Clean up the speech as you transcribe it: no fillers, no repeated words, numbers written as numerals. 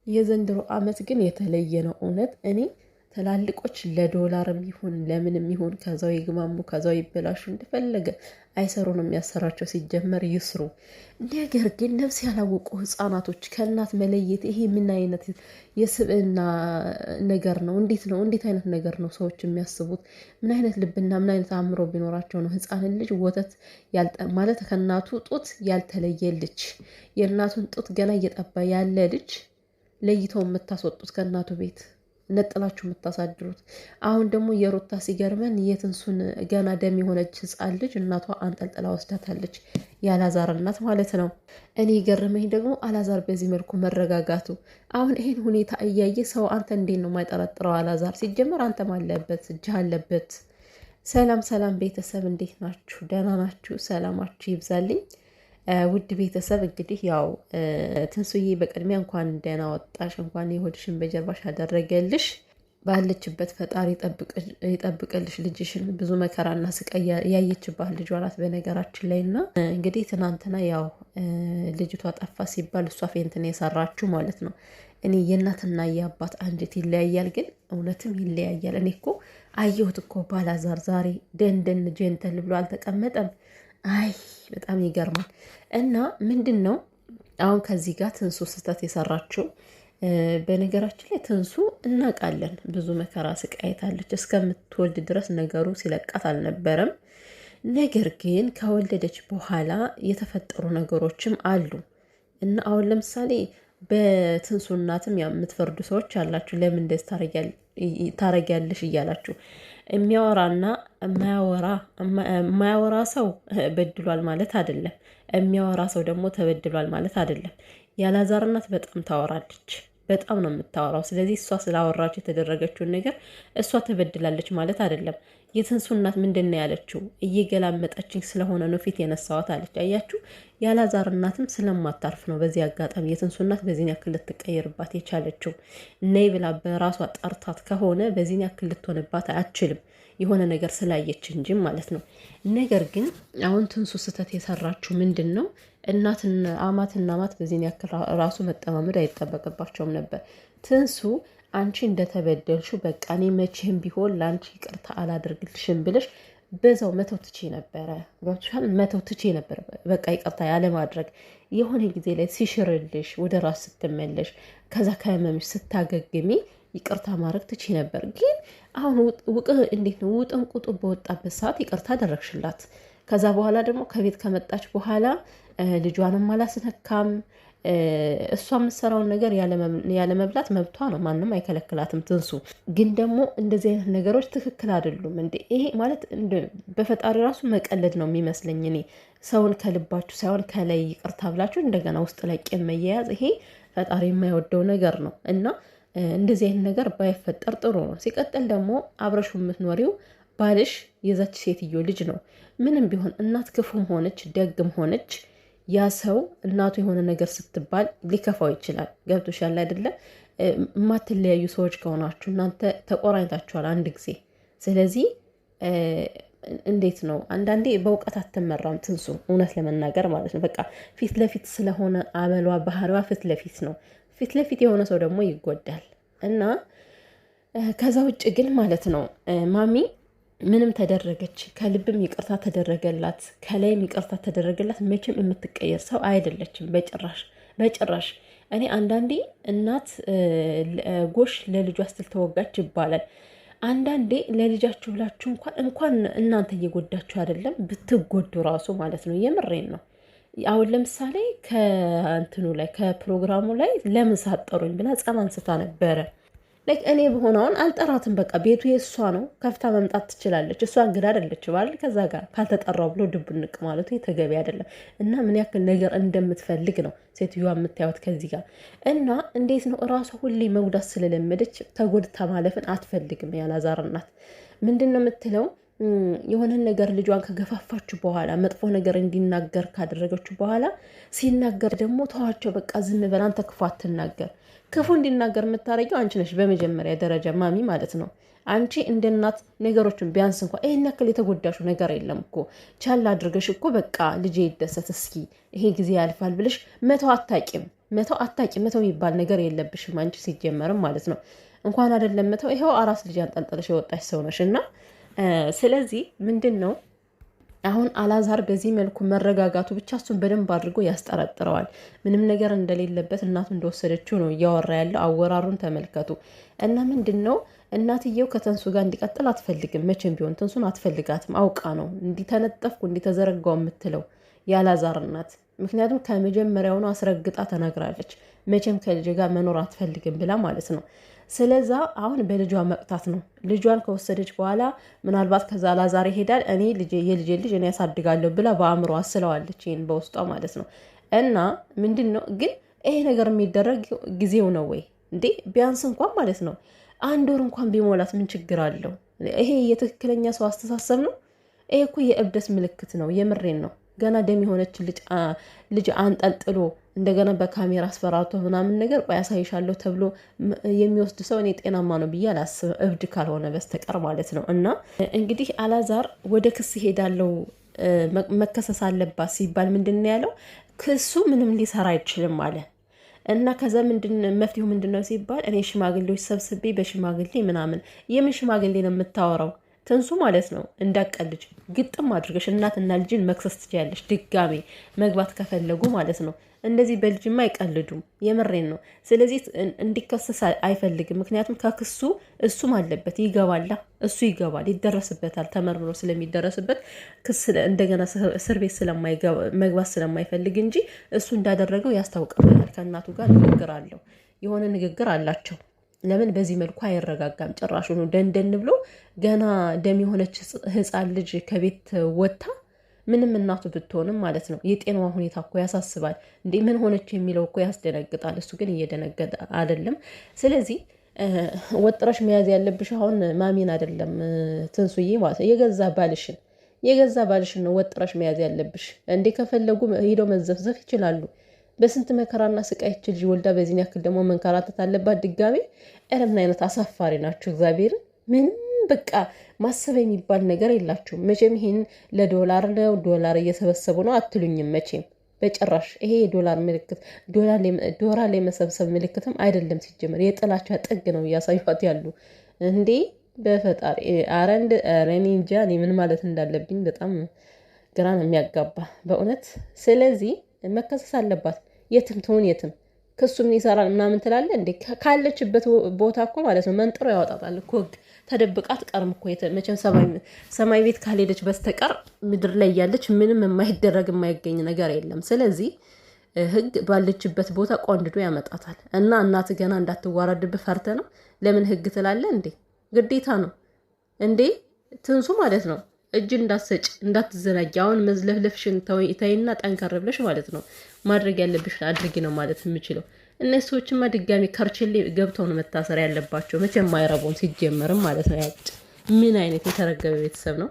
የዘንድሮ አመት ግን የተለየ ነው። እውነት እኔ ትላልቆች ለዶላርም ይሁን ለምንም ይሁን ከዛው ይግማሙ ከዛው ይበላሹ እንደፈለገ አይሰሩ ነው የሚያሰራቸው። ሲጀመር ይስሩ። ነገር ግን ነፍስ ያላወቁ ህፃናቶች ከእናት መለየት ይሄ ምን አይነት የስብዕና ነገር ነው? እንዴት ነው? እንዴት አይነት ነገር ነው ሰዎች የሚያስቡት? ምን አይነት ልብና ምን አይነት አእምሮ ቢኖራቸው ነው ህፃንን ልጅ ወተት ማለት ከእናቱ ጡት ያልተለየ ልጅ የእናቱን ጡት ገና እየጠባ ያለ ልጅ ለይተው የምታስወጡት ከእናቱ ቤት ነጥላችሁ የምታሳድሩት? አሁን ደግሞ የሩታ ሲገርመን የትንሱን ገና ደም የሆነች ህፃን ልጅ እናቷ አንጠልጥላ ወስዳታለች። የአላዛር እናት ማለት ነው። እኔ ገረመኝ ደግሞ አላዛር በዚህ መልኩ መረጋጋቱ። አሁን ይሄን ሁኔታ እያየ ሰው አንተ እንዴት ነው የማይጠረጥረው? አላዛር ሲጀመር አንተም አለበት እጅህ አለበት። ሰላም ሰላም ቤተሰብ እንዴት ናችሁ? ደህና ናችሁ? ሰላማችሁ ይብዛልኝ። ውድ ቤተሰብ እንግዲህ ያው ትንሱዬ በቅድሚያ እንኳን ደህና ወጣሽ፣ እንኳን የሆድሽን በጀርባሽ አደረገልሽ። ባለችበት ፈጣሪ ይጠብቅልሽ ልጅሽን። ብዙ መከራና ስቃይ ያየችባት ልጇ ናት በነገራችን ላይ። እና እንግዲህ ትናንትና ያው ልጅቷ ጠፋ ሲባል እሷ ፌንትን የሰራችሁ ማለት ነው። እኔ የእናትና የአባት አንጀት ይለያያል፣ ግን እውነትም ይለያያል። እኔ እኮ አየሁት እኮ ባላዛር ዛሬ ደንደን ጀንተል ብሎ አልተቀመጠም። አይ በጣም ይገርማል። እና ምንድን ነው አሁን ከዚህ ጋር ትንሱ ስህተት የሰራችው? በነገራችን ላይ ትንሱ እናውቃለን ብዙ መከራ ስቃይታለች። እስከምትወልድ ድረስ ነገሩ ሲለቃት አልነበረም። ነገር ግን ከወለደች በኋላ የተፈጠሩ ነገሮችም አሉ እና አሁን ለምሳሌ በትንሱ እናትም የምትፈርዱ ሰዎች አላችሁ። ለምን እንደዚህ ታረጊያለሽ እያላችሁ የሚያወራና የማያወራ ሰው በድሏል ማለት አይደለም። የሚያወራ ሰው ደግሞ ተበድሏል ማለት አይደለም። የአላዛር እናት በጣም ታወራለች፣ በጣም ነው የምታወራው። ስለዚህ እሷ ስላወራች የተደረገችውን ነገር እሷ ተበድላለች ማለት አይደለም። የትንሱ እናት ምንድን ነው ያለችው? እየገላመጠችኝ ስለሆነ ነው ፊት የነሳዋት አለች። አያችሁ፣ የአላዛር እናትም ስለማታርፍ ነው በዚህ አጋጣሚ የትንሱ እናት በዚህን ያክል ልትቀየርባት የቻለችው። ነይ ብላ በራሷ ጠርታት ከሆነ በዚህን ያክል ልትሆንባት አችልም፣ የሆነ ነገር ስላየች እንጂ ማለት ነው። ነገር ግን አሁን ትንሱ ስህተት የሰራችው ምንድን ነው? እናትና አማት በዚህን ያክል ራሱ መጠማመድ አይጠበቅባቸውም ነበር። ትንሱ አንቺ እንደተበደልሽው በቃ እኔ መቼም ቢሆን ለአንቺ ይቅርታ አላደርግልሽም ብለሽ በዛው መተው ትቼ ነበረ። ገብቶሻል? መተው ትቼ ነበር በቃ ይቅርታ ያለማድረግ። የሆነ ጊዜ ላይ ሲሽርልሽ ወደ ራስ ስትመለሽ ከዛ ከህመምሽ ስታገግሚ ይቅርታ ማድረግ ትቼ ነበር። ግን አሁን እንዴት ነው ውጥንቁጡ በወጣበት ሰዓት ይቅርታ አደረግሽላት። ከዛ በኋላ ደግሞ ከቤት ከመጣች በኋላ ልጇንም አላስነካም። እሷ የምትሰራውን ነገር ያለመብላት መብቷ ነው፣ ማንም አይከለክላትም። ትንሱ ግን ደግሞ እንደዚህ አይነት ነገሮች ትክክል አይደሉም። እንዴ ይሄ ማለት በፈጣሪ ራሱ መቀለድ ነው የሚመስለኝ እኔ። ሰውን ከልባችሁ ሳይሆን ከላይ ይቅርታ ብላችሁ እንደገና ውስጥ ላይ ቂም መያያዝ፣ ይሄ ፈጣሪ የማይወደው ነገር ነው እና እንደዚህ አይነት ነገር ባይፈጠር ጥሩ ነው። ሲቀጥል ደግሞ አብረሹ የምትኖሪው ባልሽ የዛች ሴትዮ ልጅ ነው። ምንም ቢሆን እናት ክፉም ሆነች ደግም ሆነች ያ ሰው እናቱ የሆነ ነገር ስትባል ሊከፋው ይችላል። ገብቶሻል አይደለ? የማትለያዩ ሰዎች ከሆናችሁ እናንተ ተቆራኝታችኋል አንድ ጊዜ። ስለዚህ እንዴት ነው አንዳንዴ በእውቀት አትመራም ትንሱ፣ እውነት ለመናገር ማለት ነው። በቃ ፊት ለፊት ስለሆነ አመሏ ባህሪዋ ፊት ለፊት ነው። ፊት ለፊት የሆነ ሰው ደግሞ ይጎዳል። እና ከዛ ውጭ ግን ማለት ነው ማሚ ምንም ተደረገች ከልብም ይቅርታ ተደረገላት ከላይም ይቅርታ ተደረገላት መቼም የምትቀየር ሰው አይደለችም በጭራሽ። እኔ አንዳንዴ እናት ጎሽ ለልጇ ስትል ተወጋች ይባላል። አንዳንዴ ለልጃችሁ ብላችሁ እንኳን እናንተ እየጎዳችሁ አይደለም ብትጎዱ ራሱ ማለት ነው። የምሬን ነው። አሁን ለምሳሌ ከእንትኑ ላይ ከፕሮግራሙ ላይ ለምን ሳጠሩኝ ብላ ጸም አንስታ ነበረ። እኔ በሆነውን አልጠራትም። በቃ ቤቱ የእሷ ነው፣ ከፍታ መምጣት ትችላለች። እሷ እንግዳ አይደለች ባል ከዛ ጋር ካልተጠራው ብሎ ድብንቅ ማለቱ ተገቢ አይደለም። እና ምን ያክል ነገር እንደምትፈልግ ነው ሴትዮዋ የምታዩት ከዚህ ጋር። እና እንዴት ነው እራሷ ሁሌ መጉዳት ስለለመደች ተጎድታ ማለፍን አትፈልግም። የአላዛር እናት ምንድን ነው የምትለው? የሆነን ነገር ልጇን ከገፋፋችሁ በኋላ መጥፎ ነገር እንዲናገር ካደረገችው በኋላ ሲናገር ደግሞ ተዋቸው በቃ ዝም በል አንተ ክፉ አትናገር። ክፉ እንዲናገር የምታረጊው አንቺ ነሽ በመጀመሪያ ደረጃ ማሚ ማለት ነው። አንቺ እንደ እናት ነገሮችን ቢያንስ እንኳን ይሄን ያክል የተጎዳሹ ነገር የለም እኮ ቻል አድርገሽ እኮ በቃ ልጄ ይደሰት እስኪ ይሄ ጊዜ ያልፋል ብለሽ መተው አታቂም። መተው አታቂ መተው የሚባል ነገር የለብሽም አንቺ ሲጀመርም ማለት ነው። እንኳን አይደለም መተው ይኸው አራስ ልጅ አንጠልጥለሽ የወጣሽ ሰው ነሽ። እና ስለዚህ ምንድን ነው አሁን አላዛር በዚህ መልኩ መረጋጋቱ ብቻ እሱን በደንብ አድርጎ ያስጠረጥረዋል። ምንም ነገር እንደሌለበት እናቱ እንደወሰደችው ነው እያወራ ያለው። አወራሩን ተመልከቱ። እና ምንድን ነው እናትየው ከተንሱ ጋር እንዲቀጥል አትፈልግም። መቼም ቢሆን ትንሱን አትፈልጋትም። አውቃ ነው እንዲተነጠፍኩ እንዲተዘረጋው የምትለው የአላዛር እናት። ምክንያቱም ከመጀመሪያውኑ አስረግጣ ተናግራለች። መቼም ከልጅ ጋር መኖር አትፈልግም ብላ ማለት ነው። ስለዛ አሁን በልጇ መቅጣት ነው። ልጇን ከወሰደች በኋላ ምናልባት ከዛ አላዛር ይሄዳል፣ እኔ የልጄ ልጅ እኔ ያሳድጋለሁ ብላ በአእምሮ አስለዋለች። ይህን በውስጧ ማለት ነው። እና ምንድን ነው ግን ይሄ ነገር የሚደረግ ጊዜው ነው ወይ እንዴ? ቢያንስ እንኳን ማለት ነው 1 ወር እንኳን ቢሞላት ምን ችግር አለው? ይሄ የትክክለኛ ሰው አስተሳሰብ ነው? ይሄ እኮ የእብደት ምልክት ነው። የምሬን ነው። ገና ደም የሆነች ልጅ አንጠልጥሎ እንደገና በካሜራ አስፈራርቶ ምናምን ነገር ቆይ አሳይሻለሁ ተብሎ የሚወስድ ሰው እኔ ጤናማ ነው ብዬ አላስብም፣ እብድ ካልሆነ በስተቀር ማለት ነው። እና እንግዲህ አላዛር ወደ ክስ ሄዳለው መከሰስ አለባት ሲባል ምንድን ነው ያለው? ክሱ ምንም ሊሰራ አይችልም አለ። እና ከዛ መፍትሄው ምንድን ነው ሲባል እኔ ሽማግሌዎች ሰብስቤ በሽማግሌ ምናምን። የምን ሽማግሌ ነው የምታወራው? ትንሱ ማለት ነው። እንዳቀልጅ ግጥም አድርገሽ እናትና ልጅን መክሰስ ትችያለሽ፣ ድጋሜ መግባት ከፈለጉ ማለት ነው። እንደዚህ በልጅማ አይቀልዱም። የምሬን ነው። ስለዚህ እንዲከሰስ አይፈልግም። ምክንያቱም ከክሱ እሱም አለበት፣ ይገባላ፣ እሱ ይገባል፣ ይደረስበታል። ተመርምሮ ስለሚደረስበት ክስ እንደገና እስር ቤት መግባት ስለማይፈልግ እንጂ እሱ እንዳደረገው ያስታውቅበታል። ከእናቱ ጋር ንግግር አለው፣ የሆነ ንግግር አላቸው። ለምን በዚህ መልኩ አይረጋጋም? ጭራሹ ነው ደንደን ብሎ ገና ደም የሆነች ህፃን ልጅ ከቤት ወጥታ ምንም እናቱ ብትሆንም ማለት ነው የጤናዋ ሁኔታ እኮ ያሳስባል። እንዴ ምን ሆነች የሚለው እኮ ያስደነግጣል። እሱ ግን እየደነገጠ አይደለም። ስለዚህ ወጥረሽ መያዝ ያለብሽ አሁን ማሚን አይደለም ትንሱዬ ማለት ነው የገዛ ባልሽን ነው ወጥረሽ መያዝ ያለብሽ። እንዴ ከፈለጉ ሄደው መዘፍዘፍ ይችላሉ። በስንት መከራና ስቃይ ልጅ ወልዳ በዚህን ያክል ደግሞ መንከራተት አለባት ድጋሜ። ኧረ ምን አይነት አሳፋሪ ናችሁ! እግዚአብሔርን ምንም በቃ ማሰብ የሚባል ነገር የላችሁም። መቼም ይሄን ለዶላር ነው ዶላር እየሰበሰቡ ነው አትሉኝም መቼም በጭራሽ። ይሄ የዶላር ምልክት ዶላር ላይ መሰብሰብ ምልክትም አይደለም። ሲጀመር የጥላቻ ጥግ ነው እያሳዩት ያሉ። እንዴ በፈጣሪ ኧረ እኔ እንጃ እኔ ምን ማለት እንዳለብኝ በጣም ግራ ነው የሚያጋባ በእውነት። ስለዚህ መከሰስ አለባት። የትም ትሆን የትም ክሱ ምን ይሰራል ምናምን ትላለ እንዴ? ካለችበት ቦታ እኮ ማለት ነው መንጥሮ ያወጣታል እኮ። ተደብቃ አትቀርም እኮ መቼም ሰማይ ቤት ካልሄደች በስተቀር ምድር ላይ ያለች ምንም የማይደረግ የማይገኝ ነገር የለም። ስለዚህ ህግ ባለችበት ቦታ ቆንድዶ ያመጣታል። እና እናት ገና እንዳትዋረድብህ ፈርተ ነው። ለምን ህግ ትላለ እንዴ? ግዴታ ነው እንዴ ትንሱ ማለት ነው። እጅ እንዳትሰጭ እንዳትዘናጊ። አሁን መዝለፍለፍሽን ተይና ጠንከር ብለሽ ማለት ነው ማድረግ ያለብሽ አድርጊ ነው ማለት የምችለው። እነዚህ ሰዎችማ ድጋሚ ከርችሌ ገብተው ነው መታሰር ያለባቸው። መቼም አይረቡም ሲጀመርም ማለት ነው። ያጭ ምን አይነት የተረገበ ቤተሰብ ነው?